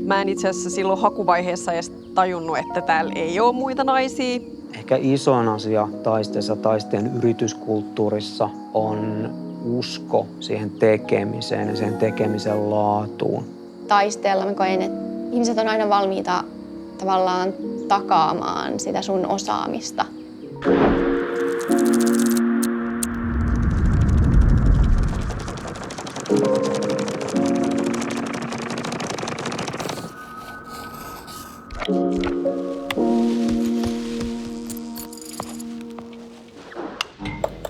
Mä en itse asiassa silloin hakuvaiheessa edes tajunnut, että täällä ei ole muita naisia. Ehkä isoin asia taisteessa, taisteen yrityskulttuurissa on usko siihen tekemiseen ja siihen tekemisen laatuun. Taisteella mä koen, että ihmiset on aina valmiita tavallaan takaamaan sitä sun osaamista.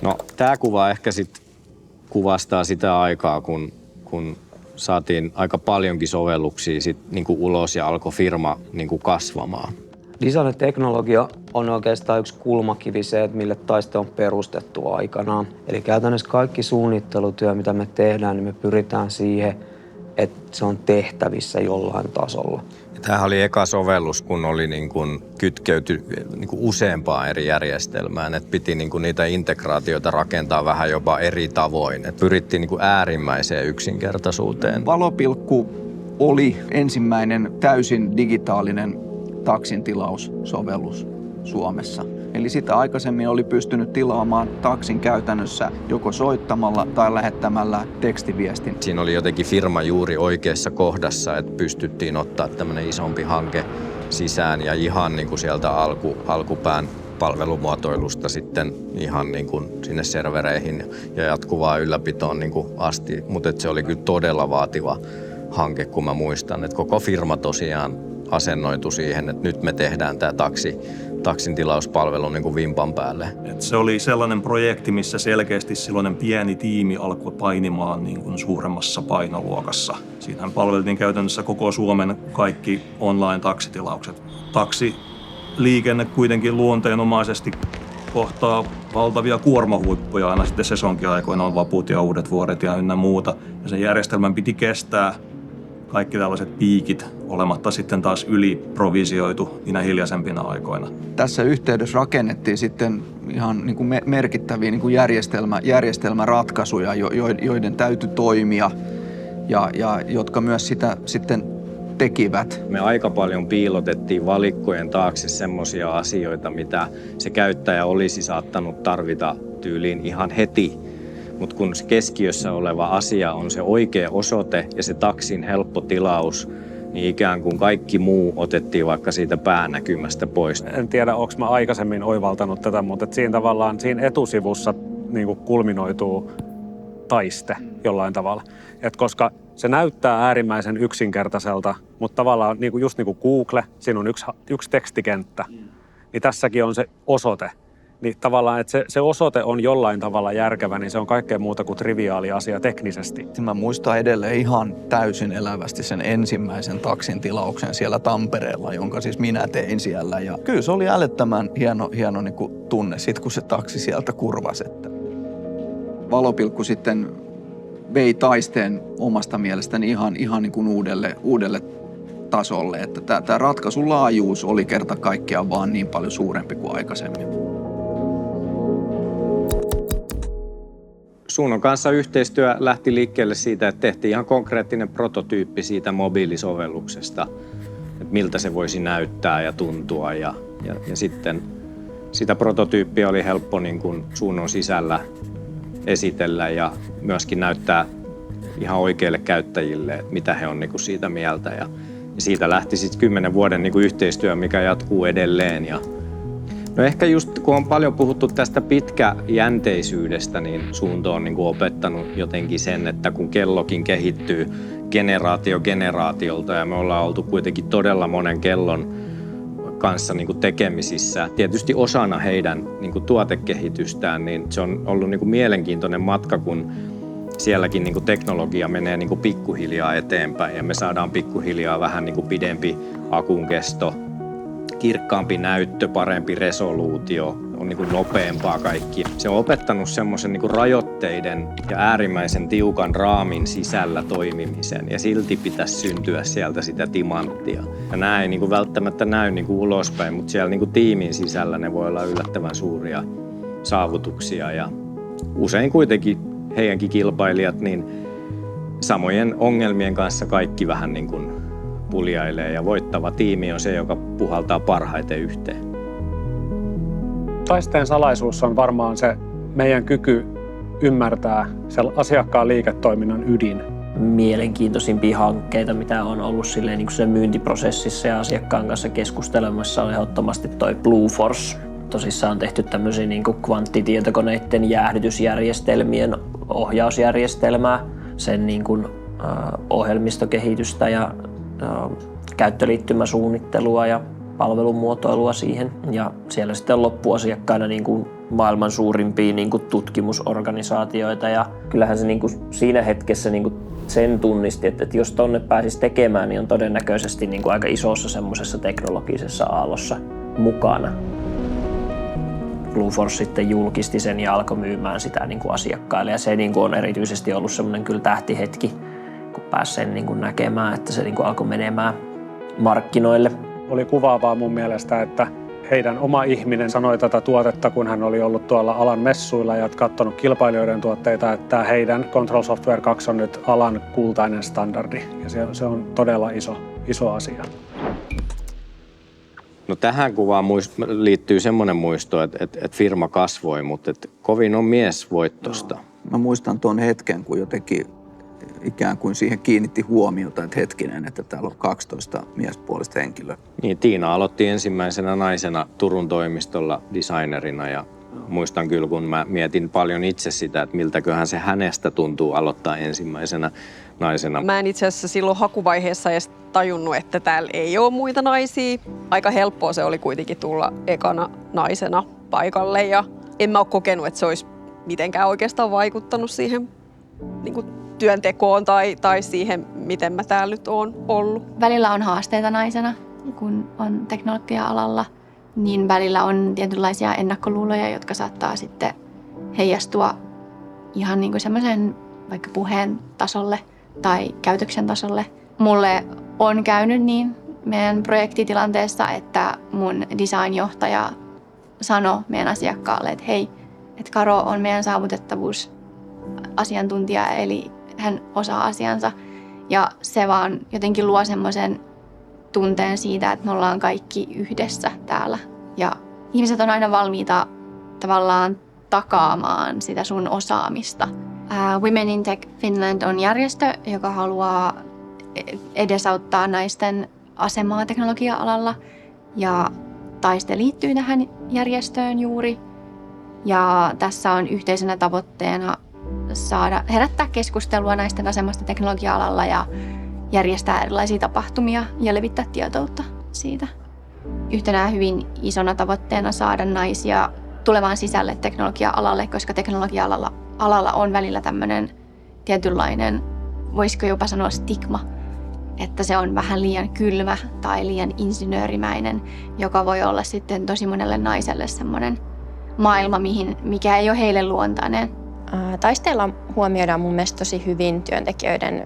No, tämä kuva ehkä sit kuvastaa sitä aikaa, kun saatiin aika paljonkin sovelluksia sit niinku ulos ja alkoi firma niinku kasvamaan. Design-teknologia on oikeastaan yksi kulmakivi se, että mille taiste on perustettu aikanaan. Eli käytännössä kaikki suunnittelutyö, mitä me tehdään, niin me pyritään siihen, että se on tehtävissä jollain tasolla. Tämähän oli eka sovellus, kun oli niin kuin kytkeyty niin kuin useampaan eri järjestelmään. Et piti niin kuin niitä integraatioita rakentaa vähän jopa eri tavoin. Et pyrittiin niin kuin äärimmäiseen yksinkertaisuuteen. Valopilkku oli ensimmäinen täysin digitaalinen taksintilaussovellus Suomessa. Eli sitä aikaisemmin oli pystynyt tilaamaan taksin käytännössä joko soittamalla tai lähettämällä tekstiviestin. Siinä oli jotenkin firma juuri oikeassa kohdassa, että pystyttiin ottaa tämmöinen isompi hanke sisään ja ihan niin kuin sieltä alkupään palvelumuotoilusta sitten ihan niin kuin sinne servereihin ja jatkuvaan ylläpitoon niin kuin asti. Mutta se oli kyllä todella vaativa hanke, kun mä muistan, että koko firma tosiaan asennoitu siihen, että nyt me tehdään tämä taksin tilauspalvelu niin kuin vimpan päälle. Se oli sellainen projekti, missä selkeästi silloinen pieni tiimi alkoi painimaan niin kuin suuremmassa painoluokassa. Siinähän palveltiin käytännössä koko Suomen kaikki online-taksitilaukset. Taksiliikenne kuitenkin luonteenomaisesti kohtaa valtavia kuormahuippuja aina sitten sesonkiaikoina on vaput ja uudet vuodet ja ynnä muuta. Ja sen järjestelmän piti kestää kaikki tällaiset piikit olematta sitten taas yliprovisioitu niinä hiljaisempina aikoina. Tässä yhteydessä rakennettiin sitten ihan niin kuin merkittäviä niin kuin järjestelmäratkaisuja, joiden täytyi toimia ja jotka myös sitä sitten tekivät. Me aika paljon piilotettiin valikkojen taakse semmoisia asioita, mitä se käyttäjä olisi saattanut tarvita tyyliin ihan heti. Mutta kun se keskiössä oleva asia on se oikea osoite ja se taksin helppo tilaus, niin ikään kuin kaikki muu otettiin vaikka siitä päänäkymästä pois. En tiedä, onko mä aikaisemmin oivaltanut tätä, mutta siinä tavallaan siinä etusivussa niin kuin kulminoituu taiste jollain tavalla. Koska se näyttää äärimmäisen yksinkertaiselta, mutta tavallaan just niin kuin Google, siinä on yksi tekstikenttä, niin tässäkin on se osoite. Niin tavallaan, että se osoite on jollain tavalla järkevä, niin se on kaikkea muuta kuin triviaali asia teknisesti. Mä muistan edelleen ihan täysin elävästi sen ensimmäisen taksin tilauksen siellä Tampereella, jonka siis minä tein siellä. Ja kyllä se oli älyttömän hieno niin kuin tunne, sit kun se taksi sieltä kurvasi. Valopilkku sitten vei taisteen omasta mielestäni ihan niin kuin uudelle tasolle. Että tämä ratkaisun laajuus oli kerta kaikkiaan vaan niin paljon suurempi kuin aikaisemmin. Suunnon kanssa yhteistyö lähti liikkeelle siitä, että tehtiin ihan konkreettinen prototyyppi siitä mobiilisovelluksesta, että miltä se voisi näyttää ja tuntua. Ja sitten sitä prototyyppiä oli helppo niin kuin Suunnon sisällä esitellä ja myöskin näyttää ihan oikeille käyttäjille, että mitä he on niin kuin siitä mieltä. Ja siitä lähti sitten 10 vuoden niin kuin yhteistyö, mikä jatkuu edelleen. No ehkä just kun on paljon puhuttu tästä pitkäjänteisyydestä, niin Suunto on niin kuin opettanut jotenkin sen, että kun kellokin kehittyy generaatio generaatiolta ja me ollaan oltu kuitenkin todella monen kellon kanssa niin kuin tekemisissä, tietysti osana heidän niin kuin tuotekehitystään, niin se on ollut niin kuin mielenkiintoinen matka, kun sielläkin niin kuin teknologia menee niin kuin pikkuhiljaa eteenpäin ja me saadaan pikkuhiljaa vähän niin kuin pidempi akun kesto, kirkkaampi näyttö, parempi resoluutio, on niin kuin nopeampaa kaikki. Se on opettanut semmoisen niin kuin rajoitteiden ja äärimmäisen tiukan raamin sisällä toimimisen ja silti pitäisi syntyä sieltä sitä timanttia. Ja nämä ei niin kuin välttämättä näy niin kuin ulospäin, mutta siellä niin kuin tiimin sisällä ne voi olla yllättävän suuria saavutuksia ja usein kuitenkin heidänkin kilpailijat niin samojen ongelmien kanssa kaikki vähän niin kuin puljailee ja voittava tiimi on se, joka puhaltaa parhaiten yhteen. Taisteen salaisuus on varmaan se meidän kyky ymmärtää se asiakkaan liiketoiminnan ydin. Mielenkiintoisimpia hankkeita, mitä on ollut silleen, niin kuin sen myyntiprosessissa ja asiakkaan kanssa keskustelemassa, on ehdottomasti toi Blueforce. Tosissaan on tehty tämmöisiä niin kuin kvanttitietokoneiden jäähdytysjärjestelmien ohjausjärjestelmää, sen niin kuin, ohjelmistokehitystä ja käyttöliittymäsuunnittelua ja palvelumuotoilua siihen. Ja siellä sitten loppuasiakkaina niin kuin maailman suurimpia niin kuin tutkimusorganisaatioita. Ja kyllähän se niin kuin siinä hetkessä niin kuin sen tunnisti, että jos tonne pääsisi tekemään, niin on todennäköisesti niin kuin aika isossa semmoisessa teknologisessa aallossa mukana. Blueforce sitten julkisti sen ja alkoi myymään sitä niin kuin asiakkaille. Ja se niin kuin on erityisesti ollut semmoinen kyllä tähtihetki, kun pääsi sen niin kuin näkemään, että se niin kuin alkoi menemään markkinoille. Oli kuvaavaa mun mielestä, että heidän oma ihminen sanoi tätä tuotetta, kun hän oli ollut tuolla alan messuilla ja katsonut kilpailijoiden tuotteita, että heidän Control Software 2 on nyt alan kultainen standardi. Ja se on todella iso asia. No tähän kuvaan liittyy semmoinen muisto, että firma kasvoi, mutta kovin on miesvoittosta. Mä muistan tuon hetken, kun jotenkin ikään kuin siihen kiinnitti huomiota, että hetkinen, että täällä on 12 miespuolista henkilöä. Niin, Tiina aloitti ensimmäisenä naisena Turun toimistolla designerina ja muistan kyllä, kun mä mietin paljon itse sitä, että miltäköhän se hänestä tuntuu aloittaa ensimmäisenä naisena. Mä en itse asiassa silloin hakuvaiheessa edes tajunnut, että täällä ei ole muita naisia. Aika helppoa se oli kuitenkin tulla ekana naisena paikalle ja en mä ole kokenut, että se olisi mitenkään oikeastaan vaikuttanut siihen niin kuin työntekoon tai siihen, miten mä täällä nyt oon ollut. Välillä on haasteita naisena, kun on teknologia-alalla, niin välillä on tietynlaisia ennakkoluuloja, jotka saattaa sitten heijastua ihan niin kuin semmoisen vaikka puheen tasolle tai käytöksen tasolle. Mulle on käynyt niin meidän projektitilanteessa, että mun designjohtaja sanoi meidän asiakkaalle, että hei, että Karo on meidän saavutettavuusasiantuntija, eli hän osaa asiansa. Ja se vaan jotenkin luo semmoisen tunteen siitä, että me ollaan kaikki yhdessä täällä. Ja ihmiset on aina valmiita tavallaan takaamaan sitä sun osaamista. Women in Tech Finland on järjestö, joka haluaa edesauttaa naisten asemaa teknologia-alalla. Ja Taiste liittyy tähän järjestöön juuri. Ja tässä on yhteisenä tavoitteena herättää keskustelua naisten asemasta teknologia-alalla ja järjestää erilaisia tapahtumia ja levittää tietoutta siitä. Yhtenä hyvin isona tavoitteena saada naisia tulemaan sisälle teknologia-alalle, koska teknologia-alalla on välillä tämmöinen tietynlainen, voisiko jopa sanoa stigma, että se on vähän liian kylmä tai liian insinöörimäinen, joka voi olla sitten tosi monelle naiselle semmoinen maailma, mikä ei ole heille luontainen. Taisteella huomioidaan mun mielestä tosi hyvin työntekijöiden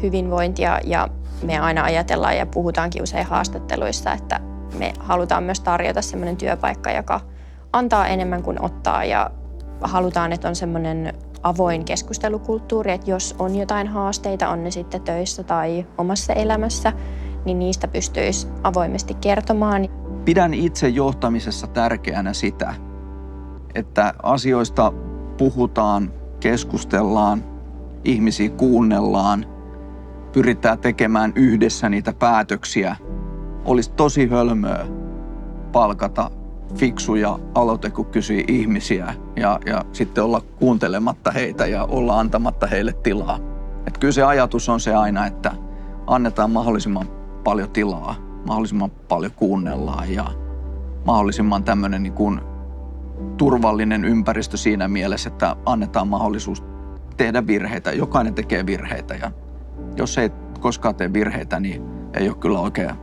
hyvinvointia ja me aina ajatellaan ja puhutaankin usein haastatteluissa, että me halutaan myös tarjota semmoinen työpaikka, joka antaa enemmän kuin ottaa ja halutaan, että on semmoinen avoin keskustelukulttuuri, että jos on jotain haasteita, on ne sitten töissä tai omassa elämässä, niin niistä pystyisi avoimesti kertomaan. Pidän itse johtamisessa tärkeänä sitä, että asioista puhutaan, keskustellaan, ihmisiä kuunnellaan, pyritään tekemään yhdessä niitä päätöksiä. Olisi tosi hölmöä palkata fiksuja aloitekykyisiä ihmisiä ja sitten olla kuuntelematta heitä ja olla antamatta heille tilaa. Et kyllä se ajatus on se aina, että annetaan mahdollisimman paljon tilaa, mahdollisimman paljon kuunnellaan ja mahdollisimman tämmöinen niin kuin turvallinen ympäristö siinä mielessä, että annetaan mahdollisuus tehdä virheitä. Jokainen tekee virheitä ja jos ei koskaan tee virheitä, niin ei ole kyllä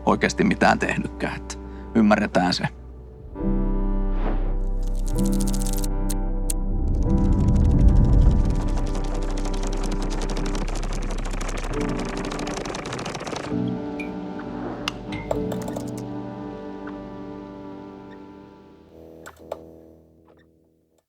oikeasti mitään tehnytkään. Että ymmärretään se.